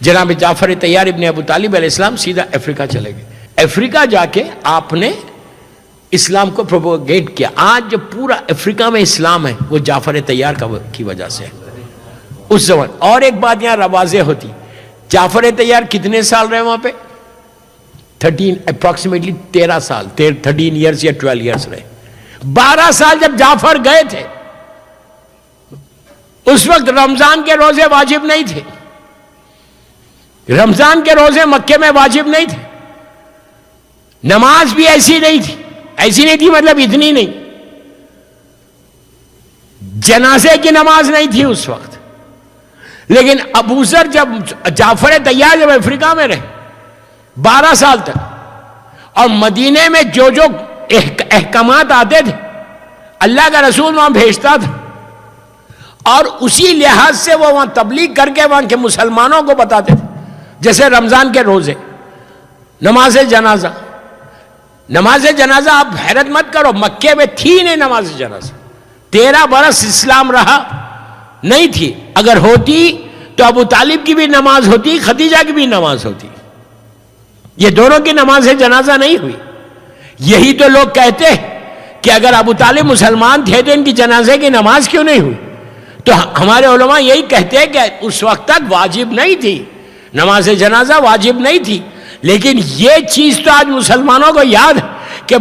جناب جعفر طیار ابن ابو طالب علیہ السلام سیدھا افریقہ چلے گئے. افریقہ جا کے آپ نے اسلام کو پروپوگیٹ کیا. آج جو پورا افریقہ میں اسلام ہے وہ جعفر طیار کی وجہ سے ہے اس زمان. اور ایک بات یہاں واضح ہوتی, جعفر طیار کتنے سال رہے وہاں پہ؟ 13 سال, 13 ایئرس یا 12 ایئرس رہے. 12 سال جب جعفر گئے تھے اس وقت رمضان کے روزے واجب نہیں تھے. رمضان کے روزے مکے میں واجب نہیں تھے. نماز بھی ایسی نہیں تھی مطلب اتنی نہیں. جنازے کی نماز نہیں تھی اس وقت. لیکن ابو ذر جب جعفر طیار جب افریقہ میں رہے 12 سال تک, اور مدینے میں جو احکامات آتے تھے اللہ کا رسول وہاں بھیجتا تھا, اور اسی لحاظ سے وہ وہاں تبلیغ کر کے وہاں کے مسلمانوں کو بتاتے تھے. جیسے رمضان کے روزے, نماز جنازہ. نماز جنازہ آپ حیرت مت کرو, مکے میں تھی نہیں نماز جنازہ. 13 برس اسلام رہا, نہیں تھی. اگر ہوتی تو ابو طالب کی بھی نماز ہوتی, خدیجہ کی بھی نماز ہوتی. یہ دونوں کی نماز جنازہ نہیں ہوئی. یہی تو لوگ کہتے ہیں کہ اگر ابو طالب مسلمان تھے تو ان کی جنازے کی نماز کیوں نہیں ہوئی؟ تو ہمارے علماء یہی کہتے ہیں کہ اس وقت تک واجب نہیں تھی, نماز جنازہ واجب نہیں تھی. لیکن یہ چیز تو آج مسلمانوں کو یاد ہے کہ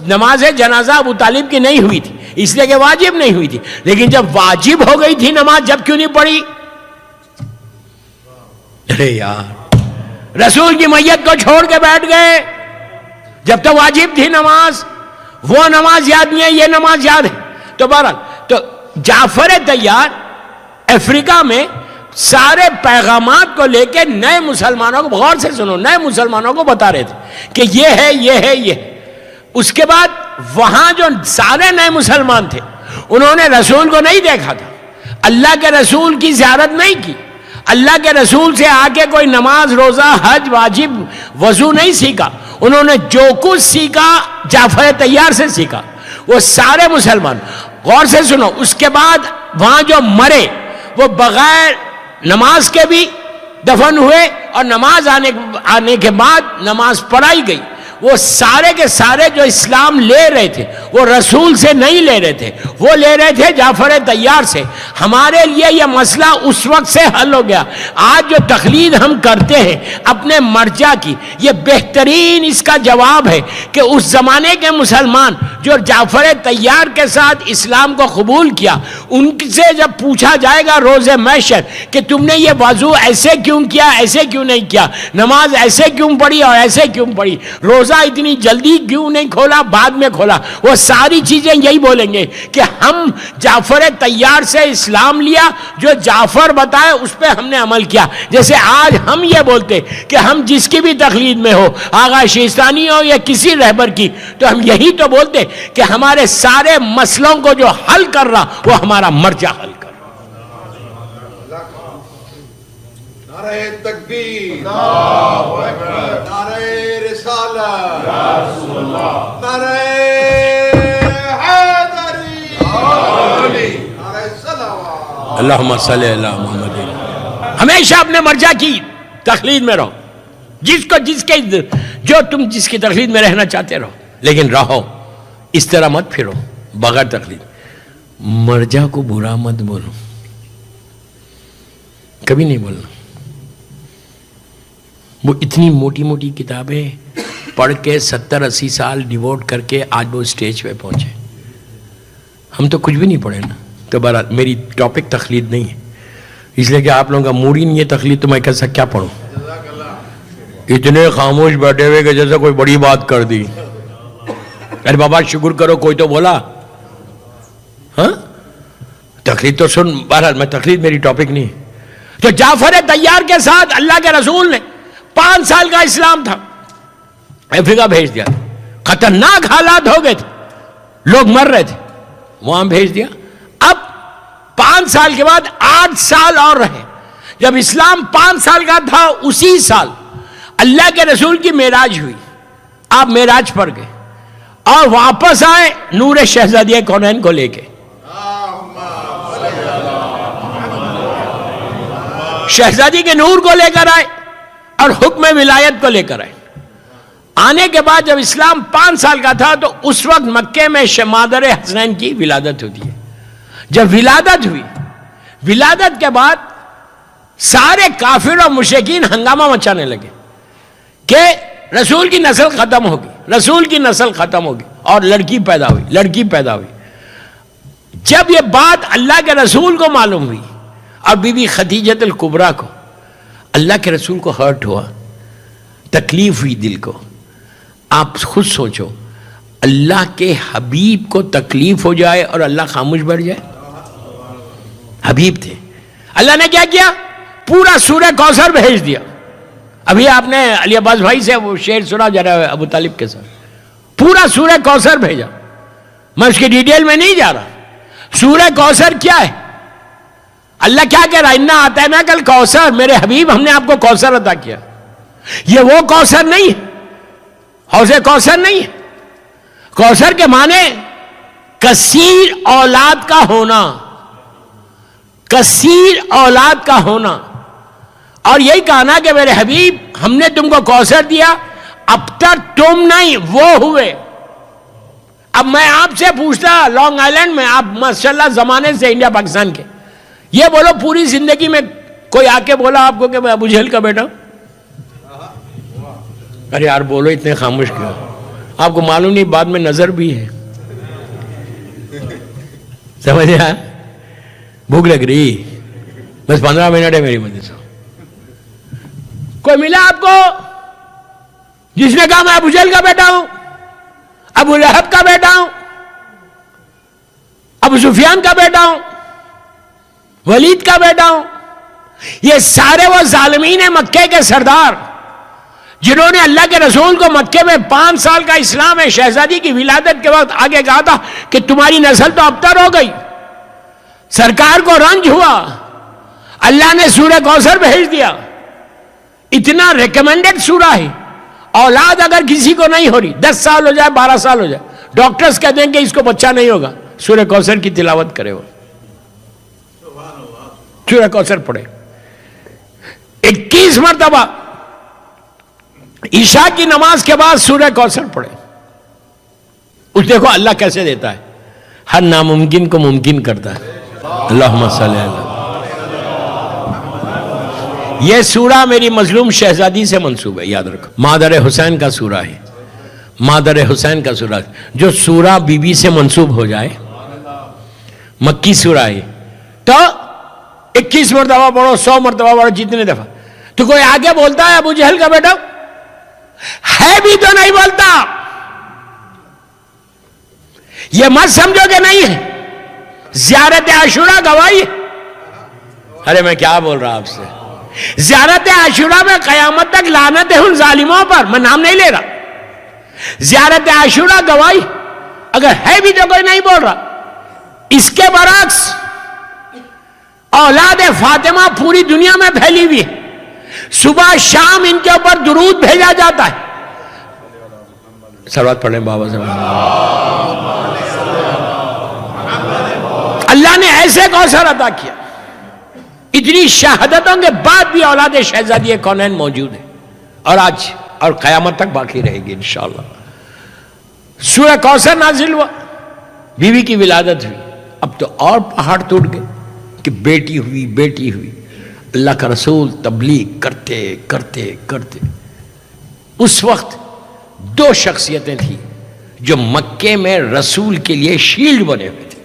نماز جنازہ ابو طالب کی نہیں ہوئی تھی, اس لیے کہ واجب نہیں ہوئی تھی. لیکن جب واجب ہو گئی تھی نماز, جب کیوں نہیں پڑھی؟ ارے یار, رسول کی میت کو چھوڑ کے بیٹھ گئے جب تو واجب تھی نماز. وہ نماز یاد نہیں ہے, یہ نماز یاد ہے. تو بہرحال تو جعفر طیار افریقہ میں سارے پیغامات کو لے کے نئے مسلمانوں کو, غور سے سنو, نئے مسلمانوں کو بتا رہے تھے کہ یہ ہے, یہ ہے, یہ ہے. اس کے بعد وہاں جو سارے نئے مسلمان تھے انہوں نے رسول کو نہیں دیکھا تھا, اللہ کے رسول کی زیارت نہیں کی, اللہ کے رسول سے آ کے کوئی نماز, روزہ, حج, واجب, وضو نہیں سیکھا. انہوں نے جو کچھ سیکھا جعفر طیار سے سیکھا. وہ سارے مسلمان, غور سے سنو, اس کے بعد وہاں جو مرے وہ بغیر نماز کے بھی دفن ہوئے, اور نماز آنے کے بعد نماز پڑھائی گئی. وہ سارے کے سارے جو اسلام لے رہے تھے وہ رسول سے نہیں لے رہے تھے, وہ لے رہے تھے جعفر طیار سے. ہمارے لیے یہ مسئلہ اس وقت سے حل ہو گیا. آج جو تقلید ہم کرتے ہیں اپنے مرجع کی, یہ بہترین اس کا جواب ہے کہ اس زمانے کے مسلمان جو جعفر طیار کے ساتھ اسلام کو قبول کیا, ان سے جب پوچھا جائے گا روز محشر کہ تم نے یہ وضو ایسے کیوں کیا, ایسے کیوں نہیں کیا, نماز ایسے کیوں پڑھی اور ایسے کیوں پڑھی, روزہ اتنی جلدی کیوں نہیں کھولا, بعد میں کھولا, وہ ساری چیزیں یہی بولیں گے کہ ہم جعفر طیار سے اسلام لیا, جو جعفر بتائے اس پہ ہم نے عمل کیا. جیسے آج ہم یہ بولتے کہ ہم جس کی بھی تقلید میں ہو, آغا شیستانی ہو یا کسی رہبر کی, تو ہم یہی تو بولتے کہ ہمارے سارے مسئلوں کو جو حل کر رہا وہ ہمارا مرجع حل کر رہا. نعرہ تکبیر, اللہ اکبر, نعرہ رسالت, یا رسول اللہ, نعرہ حیدری, نعرہ صلوات, اللہم صلی علی محمد. ہمیشہ اپنے مرجع کی تقلید میں رہو, تم جس کی تقلید میں رہنا چاہتے رہو, لیکن رہو اس طرح مت پھرو بغیر تقلید. مرجع کو برا مت بولو, کبھی نہیں بولنا. وہ اتنی موٹی موٹی کتابیں پڑھ کے 70-80 سال ڈیووٹ کر کے آج وہ اسٹیج پہ پہنچے. ہم تو کچھ بھی نہیں پڑھے نا. تو بہرحال میری ٹاپک تقلید نہیں ہے, اس لیے کہ آپ لوگوں کا موڈ ہی نہیں ہے تقلید, تو میں کیسا کیا پڑھوں. اتنے خاموش بیٹھے ہوئے کہ جیسا کوئی بڑی بات کر دی. ارے بابا شکر کرو کوئی تو بولا. ہاں تقلید تو سن. بہرحال میں تقلید میری ٹاپک نہیں ہے. تو جعفر طیار کے ساتھ اللہ کے رسول نے 5 سال کا اسلام تھا, افریقہ بھیج دیا. خطرناک حالات ہو گئے تھے, لوگ مر رہے تھے, وہاں بھیج دیا. اب 5 سال کے بعد 8 سال اور رہے. جب اسلام 5 سال کا تھا اسی سال اللہ کے رسول کی معراج ہوئی. آپ معراج پر گئے اور واپس آئے نور شہزادیہ کونین کو لے کے. شہزادی کے نور کو لے کر آئے اور حکم ولایت کو لے کر آئے. آنے کے بعد جب اسلام 5 سال کا تھا تو اس وقت مکے میں مادر حسنین کی ولادت ہوتی ہے. جب ولادت ہوئی، ولادت کے بعد سارے کافر اور مشرکین ہنگامہ مچانے لگے کہ رسول کی نسل ختم ہوگی، رسول کی نسل ختم ہوگی، اور لڑکی پیدا ہوئی، لڑکی پیدا ہوئی. جب یہ بات اللہ کے رسول کو معلوم ہوئی اور بی بی خدیجۃ الکبریٰ کو، اللہ کے رسول کو ہرٹ ہوا، تکلیف ہوئی دل کو. آپ خود سوچو، اللہ کے حبیب کو تکلیف ہو جائے اور اللہ خاموش بیٹھ جائے. حبیب تھے. اللہ نے کیا کیا؟ پورا سورہ کوثر بھیج دیا. ابھی آپ نے علی عباس بھائی سے وہ شعر سنا جا رہا ہے ابو طالب کے ساتھ. پورا سورہ کوثر بھیجا. میں اس کی ڈیٹیل میں نہیں جا رہا. سورہ کوثر کیا ہے؟ اللہ کیا کہہ رہا ہے؟ انا اعطیناک الکوثر، میرے حبیب ہم نے آپ کو کوثر عطا کیا. یہ وہ کوثر نہیں ہے، حوض کوثر نہیں ہے. کوثر کے معنی کثیر اولاد کا ہونا، کثیر اولاد کا ہونا. اور یہی کہنا کہ میرے حبیب ہم نے تم کو کوثر دیا، اب تک تم نہیں وہ ہوئے. اب میں آپ سے پوچھتا، لانگ آئیلینڈ میں آپ ماشاءاللہ زمانے سے انڈیا پاکستان کے، یہ بولو پوری زندگی میں کوئی آ کے بولا آپ کو کہ میں ابو جہل کا بیٹا ہوں؟ ارے یار بولو، اتنے خاموش کیوں؟ آپ کو معلوم نہیں بعد میں نظر بھی ہے. سمجھ آیا؟ بھوک لگ رہی، بس 15 منٹ ہے میری مدد سے. کوئی ملا آپ کو جس نے کہا میں ابو جہل کا بیٹا ہوں، ابو لہب کا بیٹا ہوں، ابو سفیان کا بیٹا ہوں، ولید کا بیٹا ہوں؟ یہ سارے وہ ظالمین مکے کے سردار جنہوں نے اللہ کے رسول کو مکے میں 5 سال کا اسلام ہے شہزادی کی ولادت کے وقت آگے کہا تھا کہ تمہاری نسل تو ابتر ہو گئی. سرکار کو رنج ہوا، اللہ نے سورہ کوثر بھیج دیا. اتنا ریکمینڈڈ سورہ ہے. اولاد اگر کسی کو نہیں ہو رہی، 10 سال ہو جائے، 12 سال ہو جائے، ڈاکٹرز کہتے ہیں کہ اس کو بچہ نہیں ہوگا، سورہ کوثر کی تلاوت کرے. وہ سورہ کوثر پڑھے 21 مرتبہ. عشاء کی نماز کے بعد سورہ کوثر پڑھے. اس دیکھو اللہ کیسے دیتا ہے، ہر ناممکن کو ممکن کرتا ہے. اللہم صلی اللہ. یہ سورہ میری مظلوم شہزادی سے منسوب ہے، یاد رکھو. مادر حسین کا سورہ ہے، مادر حسین کا سورہ. جو سورہ بی بی سے منسوب ہو جائے، مکی سورہ ہے، تو 21 مرتبہ پڑھو، 100 مرتبہ پڑھو، جتنے دفعہ. تو کوئی آگے بولتا ہے ابو جہل کا بیٹا ہے بھی تو نہیں بولتا. یہ مت سمجھو کہ نہیں ہے. زیارت عاشورہ گواہی. ارے میں کیا بول رہا آپ سے. زیارت عاشورہ میں قیامت تک لعنت ہے ان ظالموں پر. میں نام نہیں لے رہا. زیارت عاشورہ گواہی. اگر ہے بھی تو کوئی نہیں بول رہا. اس کے برعکس اولاد فاطمہ پوری دنیا میں پھیلی ہوئی ہے. صبح شام ان کے اوپر درود بھیجا جاتا ہے. صلوات پڑھیں بابا سے. اللہ نے ایسے کوثر عطا کیا. اتنی شہادتوں کے بعد بھی اولاد شہزادی کونین موجود ہے، اور آج اور قیامت تک باقی رہے گی انشاءاللہ. سورہ کوثر نازل ہوا، بیوی کی ولادت ہوئی. اب تو اور پہاڑ ٹوٹ گئے کہ بیٹی ہوئی، بیٹی ہوئی. اللہ کا رسول تبلیغ کرتے کرتے کرتے. اس وقت 2 شخصیتیں تھیں جو مکے میں رسول کے لیے شیلڈ بنے ہوئے تھے.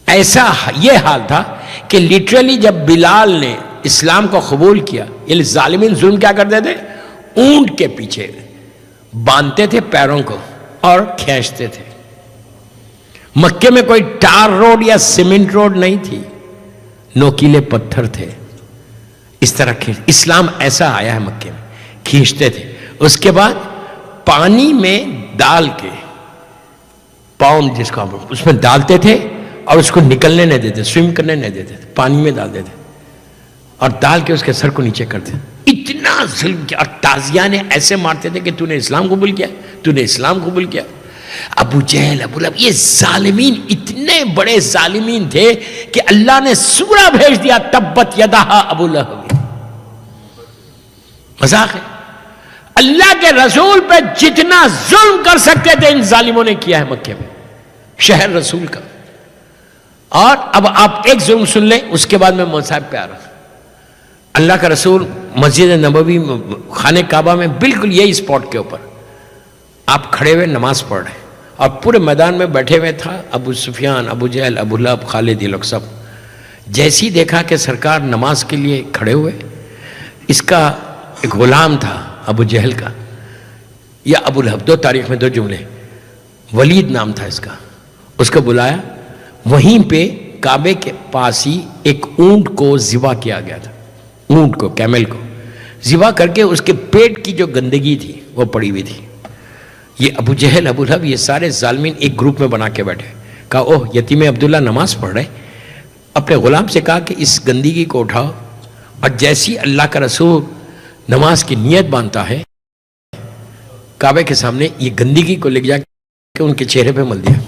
ایسا یہ حال تھا کہ لٹرلی جب بلال نے اسلام کو قبول کیا، یہ ظالمین ظلم کیا کرتے تھے؟ اونٹ کے پیچھے باندھتے تھے پیروں کو اور کھینچتے تھے. مکے میں کوئی ٹار روڈ یا سیمنٹ روڈ نہیں تھی، نوکیلے پتھر تھے. اس طرح اسلام ایسا آیا ہے مکے میں، کھینچتے تھے. اس کے بعد پانی میں ڈال کے، پاؤں جس کو اس میں ڈالتے تھے اور اس کو نکلنے نہیں دیتے، سوئم کرنے نہیں دیتے، پانی میں ڈال دیتے اور ڈال کے اس کے سر کو نیچے کرتے. اتنا ظلم کیا. اور تازیانے ایسے مارتے تھے کہ تو نے اسلام قبول کیا، تو نے اسلام قبول کیا. ابو جہل ابو لہب یہ ظالمین اتنے بڑے ظالمین تھے کہ اللہ نے سورہ بھیج دیا تبت یدہ ابو لہب. مذاق ہے؟ اللہ کے رسول پہ جتنا ظلم کر سکتے تھے ان ظالموں نے کیا ہے مکے میں، شہر رسول کا. اور اب آپ ایک ظلم سن لیں، اس کے بعد میں مصاحب پہ آ رہا ہوں. اللہ کا رسول مسجد نبوی خانہ کعبہ میں بالکل یہی اسپاٹ کے اوپر آپ کھڑے ہوئے نماز پڑھ رہے ہیں، اور پورے میدان میں بیٹھے ہوئے تھا ابو سفیان، ابو جہل، ابو لہب، خالد، یہ لوگ سب. جیسے ہی دیکھا کہ سرکار نماز کے لیے کھڑے ہوئے، اس کا ایک غلام تھا ابو جہل کا یا ابو لہب، دو تاریخ میں دو جملے، ولید نام تھا اس کا. اس کو بلایا، وہیں پہ کعبے کے پاس ہی ایک اونٹ کو ذبح کیا گیا تھا. اونٹ کو، کیمل کو ذبح کر کے اس کے پیٹ کی جو گندگی تھی وہ پڑی ہوئی تھی. یہ ابو جہل، ابو لہب، یہ سارے ظالمین ایک گروپ میں بنا کے بیٹھے. کہا اوہ یتیم عبداللہ نماز پڑھ رہے. اپنے غلام سے کہا کہ اس گندگی کو اٹھاؤ، اور جیسی اللہ کا رسول نماز کی نیت باندھتا ہے کعبے کے سامنے یہ گندگی کو لے جا کے ان کے چہرے پہ مل دیا.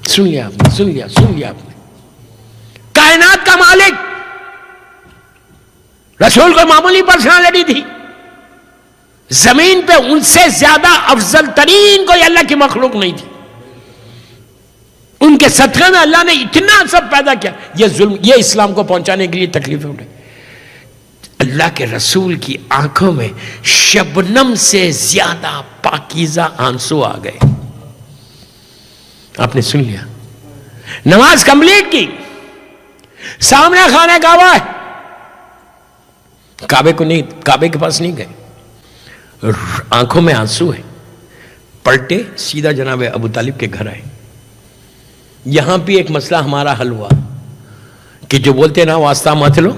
سن لیا آپ نے، سن لیا آپ نے. کائنات کا مالک رسول کو معمولی پرسنالٹی تھی، زمین پہ ان سے زیادہ افضل ترین کوئی اللہ کی مخلوق نہیں تھی. ان کے صدقے میں اللہ نے اتنا سب پیدا کیا. یہ ظلم، یہ اسلام کو پہنچانے کے لیے تکلیفیں اٹھائی. اللہ کے رسول کی آنکھوں میں شبنم سے زیادہ پاکیزہ آنسو آ گئے. آپ نے سن لیا. نماز کمپلیٹ کی، سامنے خانہ کعبہ ہے، کعبے کے پاس نہیں گئے، آنکھوں میں آنسو ہے. پلٹے سیدھا جناب ابو طالب کے گھر آئے. یہاں بھی ایک مسئلہ ہمارا حل ہوا کہ جو بولتے نا واسطہ مت لو،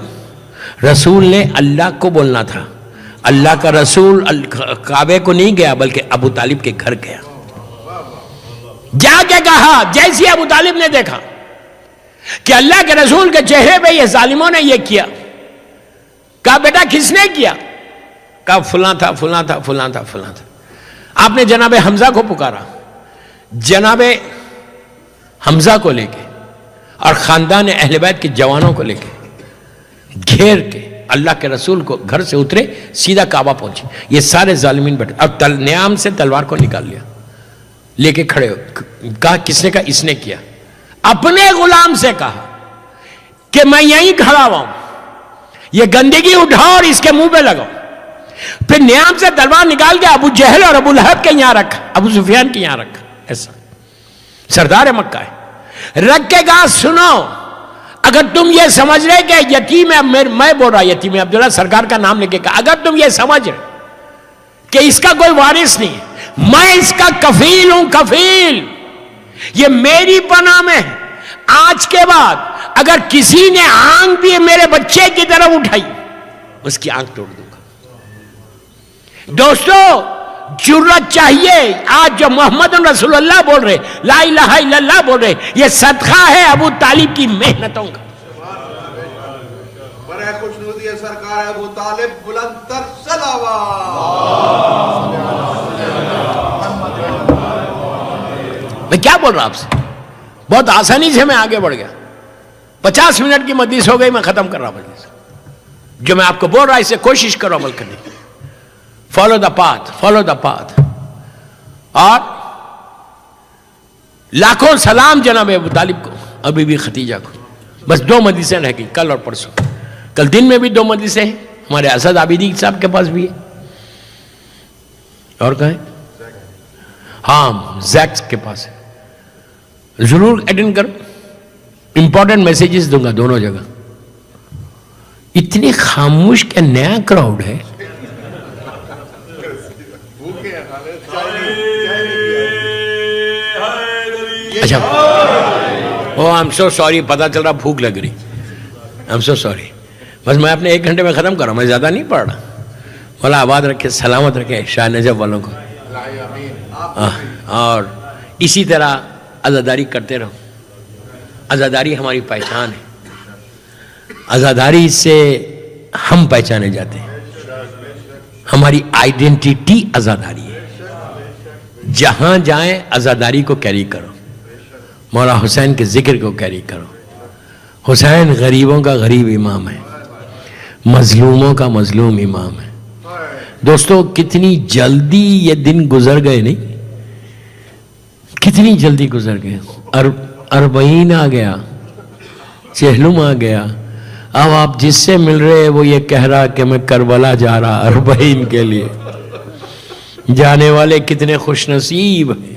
رسول نے اللہ کو بولنا تھا. اللہ کا رسول کعبے کو نہیں گیا بلکہ ابو طالب کے گھر گیا. جا کے کہا، جیسے ابو طالب نے دیکھا کہ اللہ کے رسول کے چہرے پہ یہ ظالموں نے یہ کیا، کہا بیٹا کس نے کیا؟ کہا فلاں تھا فلاں تھا فلاں تھا فلاں تھا. آپ نے جناب حمزہ کو پکارا. جناب حمزہ کو لے کے اور خاندان اہل بیت کے جوانوں کو لے کے گھیر کے اللہ کے رسول کو گھر سے اترے، سیدھا کعبہ پہنچے. یہ سارے ظالمین بیٹھے، اور نیام سے تلوار کو نکال لیا، لے کے کھڑے ہو. کہا کس نے؟ کہا اس نے کیا. اپنے غلام سے کہا کہ میں یہیں کھڑا ہوا ہوں، یہ گندگی اٹھاؤ اور اس کے منہ پہ لگاؤ. پھر نیام سے تلوار نکال کے ابو جہل اور ابو لہب کے یہاں رکھا، ابو سفیان کے یہاں رکھا. ایسا سردار مکہ ہے. رکھ کے کہا سنو، اگر تم یہ سمجھ رہے کہ یتیم ہے، میں بول رہا یتیم عبداللہ سرکار کا نام لے کے کہا، اگر تم یہ سمجھ رہے کہ اس کا کوئی وارث نہیں ہے، میں اس کا کفیل ہوں. کفیل یہ میری پناہ میں ہے. آج کے بعد اگر کسی نے آنکھ بھی میرے بچے کی طرف اٹھائی، اس کی آنکھ توڑ دوں گا. دوستو جرت چاہیے. آج جو محمد رسول اللہ بول رہے، لا الہ الا اللہ بول رہے، یہ صدقہ ہے ابو طالب کی محنتوں کا. بڑے خوشنودی سرکار ابو طالب بلند تر صلوات. میں کیا بول رہا آپ سے؟ بہت آسانی سے میں آگے بڑھ گیا. 50 منٹ کی مجلس ہو گئی، میں ختم کر رہا ہوں مجلس. جو میں آپ کو بول رہا اسے کوشش کرو عمل کرنے کی. Follow the path, follow the path. اور لاکھوں سلام جناب ابو طالب کو، ابھی بھی ختیجہ کو. بس 2 مجلسیں رہ گئی، کل اور پرسوں. کل دن میں بھی 2 مجلسیں ہیں، ہمارے اسد عابدی صاحب کے پاس بھی ہے. اور کہیں ہاں زیکس کے پاس ہے. ضرور اٹینڈ کرو، امپورٹنٹ میسیجز دوں گا دونوں جگہ. اتنی خاموش کہ نیا کراؤڈ ہے. اچھا او آئی ایم سو سوری، پتا چل رہا بھوک لگ رہی. I am so sorry. بس میں اپنے 1 گھنٹے میں ختم کر رہا ہوں، میں زیادہ نہیں پڑھ رہا. مولا آباد رکھے، سلامت رکھے شاہ نجف والوں کو. اور اسی طرح عزاداری کرتے رہو. عزاداری ہماری پہچان ہے. عزاداری سے ہم پہچانے جاتے ہیں. ہماری آئیڈینٹیٹی عزاداری ہے. جہاں جائیں عزاداری کو کیری کرو، مولا حسین کے ذکر کو کیری کرو۔ حسین غریبوں کا غریب امام ہے، مظلوموں کا مظلوم امام ہے۔ دوستو کتنی جلدی یہ دن گزر گئے، نہیں کتنی جلدی گزر گئے۔ اربعین آ گیا، چہلم آ گیا، اب آپ جس سے مل رہے وہ یہ کہہ رہا کہ میں کربلا جا رہا اربعین کے لیے۔ جانے والے کتنے خوش نصیب ہیں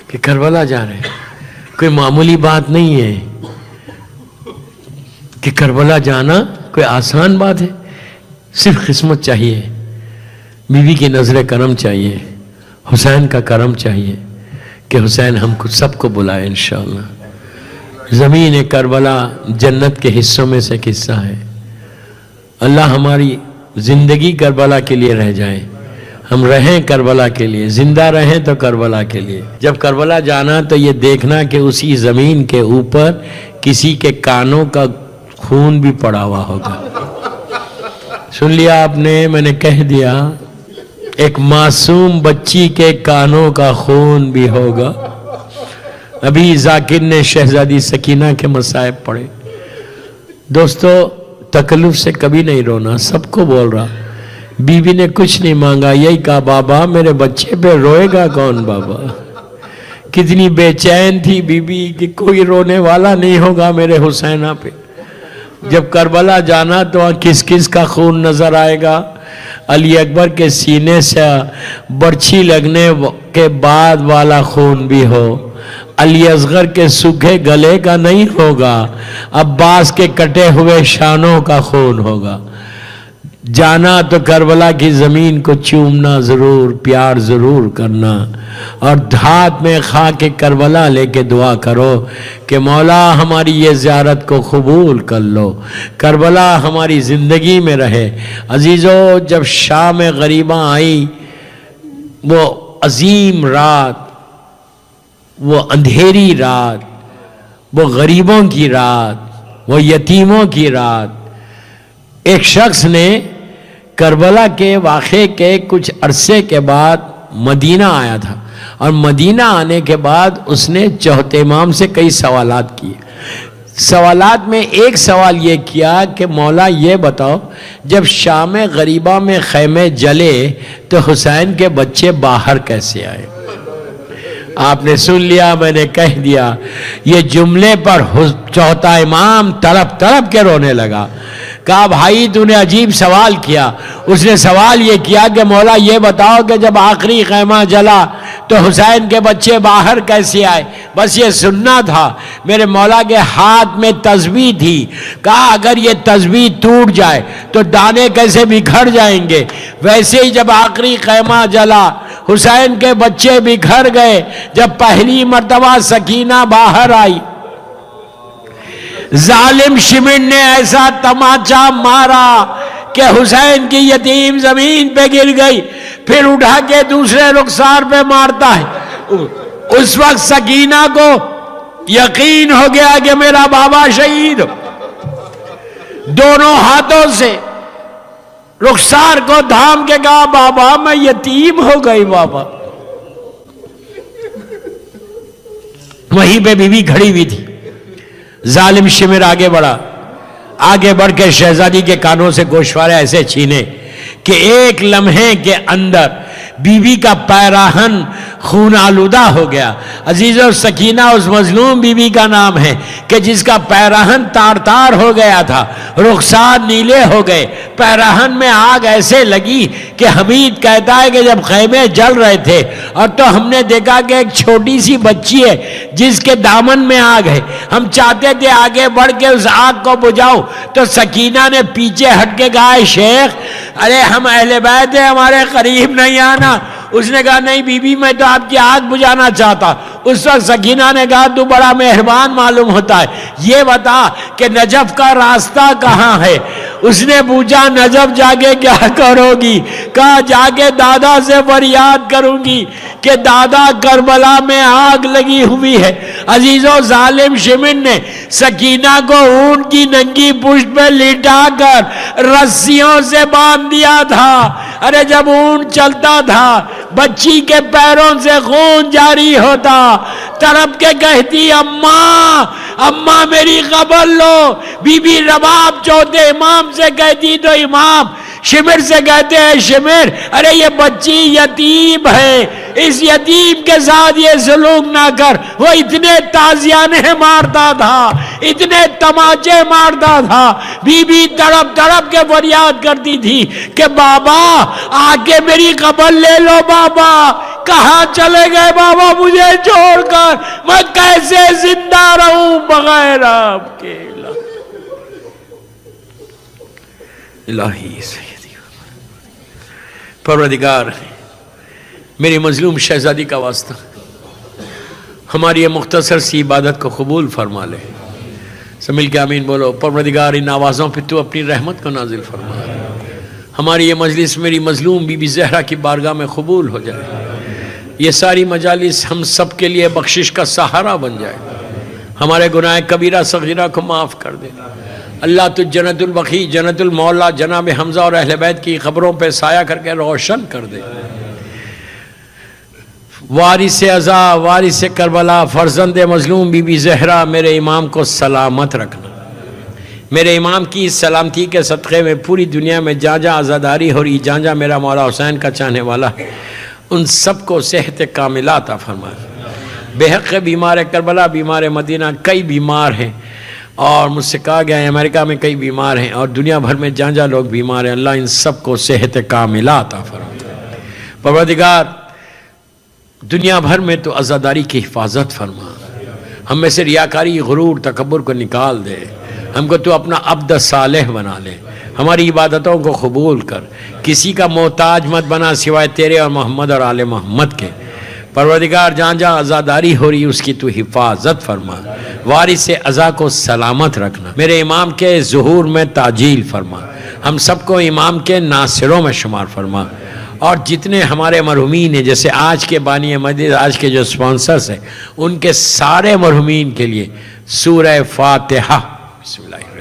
کہ کربلا جا رہے ہیں۔ کوئی معمولی بات نہیں ہے کہ کربلا جانا کوئی آسان بات ہے، صرف قسمت چاہیے، بی بی کی نظر کرم چاہیے، حسین کا کرم چاہیے کہ حسین ہم کو سب کو بلائے انشاءاللہ۔ زمین کربلا جنت کے حصوں میں سے ایک حصہ ہے۔ اللہ ہماری زندگی کربلا کے لیے رہ جائے، ہم رہیں کربلا کے لیے، زندہ رہیں تو کربلا کے لیے۔ جب کربلا جانا تو یہ دیکھنا کہ اسی زمین کے اوپر کسی کے کانوں کا خون بھی پڑا ہوا ہوگا۔ سن لیا آپ نے، میں نے کہہ دیا، ایک معصوم بچی کے کانوں کا خون بھی ہوگا۔ ابھی ذاکر نے شہزادی سکینہ کے مصائب پڑھے۔ دوستو تکلف سے کبھی نہیں رونا، سب کو بول رہا۔ بی بی نے کچھ نہیں مانگا، یہی کہا بابا میرے بچے پہ روئے گا کون بابا؟ کتنی بے چین تھی بی بی کہ کوئی رونے والا نہیں ہوگا میرے حسینہ پہ۔ جب کربلا جانا تو کس کس کا خون نظر آئے گا؟ علی اکبر کے سینے سے برچھی لگنے کے بعد والا خون بھی ہو، علی اصغر کے سوکھے گلے کا نہیں ہوگا، عباس کے کٹے ہوئے شانوں کا خون ہوگا۔ جانا تو کربلا کی زمین کو چومنا ضرور، پیار ضرور کرنا، اور ہاتھ میں خاک کربلا لے کے دعا کرو کہ مولا ہماری یہ زیارت کو قبول کر لو، کربلا ہماری زندگی میں رہے۔ عزیزو جب شام غریبہ آئی، وہ عظیم رات، وہ اندھیری رات، وہ غریبوں کی رات، وہ یتیموں کی رات، ایک شخص نے کربلا کے واقعے کے کچھ عرصے کے بعد مدینہ آیا تھا، اور مدینہ آنے کے بعد اس نے چوتھے امام سے کئی سوالات کیے۔ سوالات میں ایک سوال یہ کیا کہ مولا یہ بتاؤ، جب شام غریبہ میں خیمے جلے تو حسین کے بچے باہر کیسے آئے؟ آپ نے سن لیا، میں نے کہہ دیا۔ یہ جملے پر چوتھا امام تڑپ تڑپ کے رونے لگا، کہا بھائی تو نے عجیب سوال کیا۔ اس نے سوال یہ کیا کہ مولا یہ بتاؤ کہ جب آخری خیمہ جلا تو حسین کے بچے باہر کیسے آئے؟ بس یہ سننا تھا۔ میرے مولا کے ہاتھ میں تسبیح تھی، کہا اگر یہ تسبیح ٹوٹ جائے تو دانے کیسے بکھر جائیں گے، ویسے ہی جب آخری خیمہ جلا حسین کے بچے بکھر گئے۔ جب پہلی مرتبہ سکینہ باہر آئی، ظالم شمن نے ایسا تماچا مارا کہ حسین کی یتیم زمین پہ گر گئی، پھر اٹھا کے دوسرے رخسار پہ مارتا ہے۔ اس وقت سکینہ کو یقین ہو گیا کہ میرا بابا شہید ہو، دونوں ہاتھوں سے رخسار کو دھام کے کہا بابا میں یتیم ہو گئی بابا۔ وہیں پہ بی بی کھڑی ہوئی تھی۔ ظالم شمر آگے بڑھا، آگے بڑھ کے شہزادی کے کانوں سے گوشوارے ایسے چھینے کہ ایک لمحے کے اندر بی بی کا پیراہن خون آلودہ ہو گیا۔ عزیزو سکینہ اس مظلوم بی بی کا نام ہے کہ جس کا پیراہن تار تار ہو گیا تھا، رخسار نیلے ہو گئے، پیراہن میں آگ ایسے لگی کہ حمید کہتا ہے کہ جب خیمے جل رہے تھے اور تو ہم نے دیکھا کہ ایک چھوٹی سی بچی ہے جس کے دامن میں آگ ہے، ہم چاہتے تھے آگے بڑھ کے اس آگ کو بجھاؤ، تو سکینہ نے پیچھے ہٹ کے کہا شیخ ارے ہم اہل بیت ہیں، ہمارے قریب نہیں آنا۔ اس نے کہا نہیں بی بی میں تو آپ کی آگ بجھانا چاہتا۔ اس وقت سکینہ نے کہا تو بڑا مہربان معلوم ہوتا ہے، یہ بتا کہ نجف کا راستہ کہاں ہے؟ اس نے پوچھا نجف جا کے کیا کرو گی؟ کہا جا کے دادا سے فریاد کروں گی کہ دادا کربلا میں آگ لگی ہوئی ہے۔ عزیزو ظالم شمن نے سکینہ کو اونٹ کی ننگی پشت پہ لٹا کر رسیوں سے باندھ دیا تھا۔ ارے جب اونٹ چلتا تھا بچی کے پیروں سے خون جاری ہوتا، تڑپ کے کہتی اماں اماں میری خبر لو۔ بی بی رباب چوتھے امام سے کہتی تو امام شمر سے کہتے ہیں شمر ارے یہ بچی یتیم ہے، اس یتیم کے ساتھ یہ سلوک نہ کر۔ وہ اتنے تازیانے مارتا تھا، اتنے تماچے مارتا تھا، بی بی تڑپ تڑپ کے فریاد کرتی تھی کہ بابا آگے میری خبر لے لو بابا۔ کہاں چلے گئے بابا مجھے چھوڑ کر؟ میں کیسے زندہ رہوں بغیر آپ کے؟ الہی سیدی پروردگار میری مظلوم شہزادی کا واسطہ ہماری یہ مختصر سی عبادت کو قبول فرما لے۔ سب مل کے آمین بولو۔ پروردگار ان آوازوں پہ تو اپنی رحمت کو نازل فرما، ہماری یہ مجلس میری مظلوم بی بی زہرا کی بارگاہ میں قبول ہو جائے، یہ ساری مجالس ہم سب کے لیے بخشش کا سہارا بن جائے، ہمارے گناہ کبیرہ صغیرہ کو معاف کر دے۔ اللہ تو جنت البقیع جنت المولا جناب حمزہ اور اہل بیت کی خبروں پہ سایہ کر کے روشن کر دے۔ وارث عزا وارث کربلا فرزند مظلوم بی بی زہرا میرے امام کو سلامت رکھنا، میرے امام کی اس سلامتی کے صدقے میں پوری دنیا میں جہاں جہاں عزاداری ہو رہی، جہاں جہاں میرا مولا حسین کا چاہنے والا ہے، ان سب کو صحت کاملہ عطا فرمائے۔ بے حق بیمار کربلا، بیمار مدینہ، کئی بیمار ہیں، اور مجھ سے کہا گیا ہے امریکہ میں کئی بیمار ہیں، اور دنیا بھر میں جہاں جہاں لوگ بیمار ہیں، اللہ ان سب کو صحت کاملہ عطا فرمائے۔ پروردگار دنیا بھر میں تو عزاداری کی حفاظت فرما، ہم میں سے ریاکاری غرور تکبر کو نکال دے، ہم کو تو اپنا عبد صالح بنا لے، ہماری عبادتوں کو قبول کر، کسی کا محتاج مت بنا سوائے تیرے اور محمد اور آل محمد کے۔ پروردگار جہاں جہاں عزاداری ہو رہی اس کی تو حفاظت فرما، وارث عزا کو سلامت رکھنا، میرے امام کے ظہور میں تعجیل فرما، ہم سب کو امام کے ناصروں میں شمار فرما، اور جتنے ہمارے مرحومین ہیں جیسے آج کے بانی مسجد، آج کے جو سپانسرز ہیں، ان کے سارے مرحومین کے لیے سورہ فاتحہ بسم اللہ۔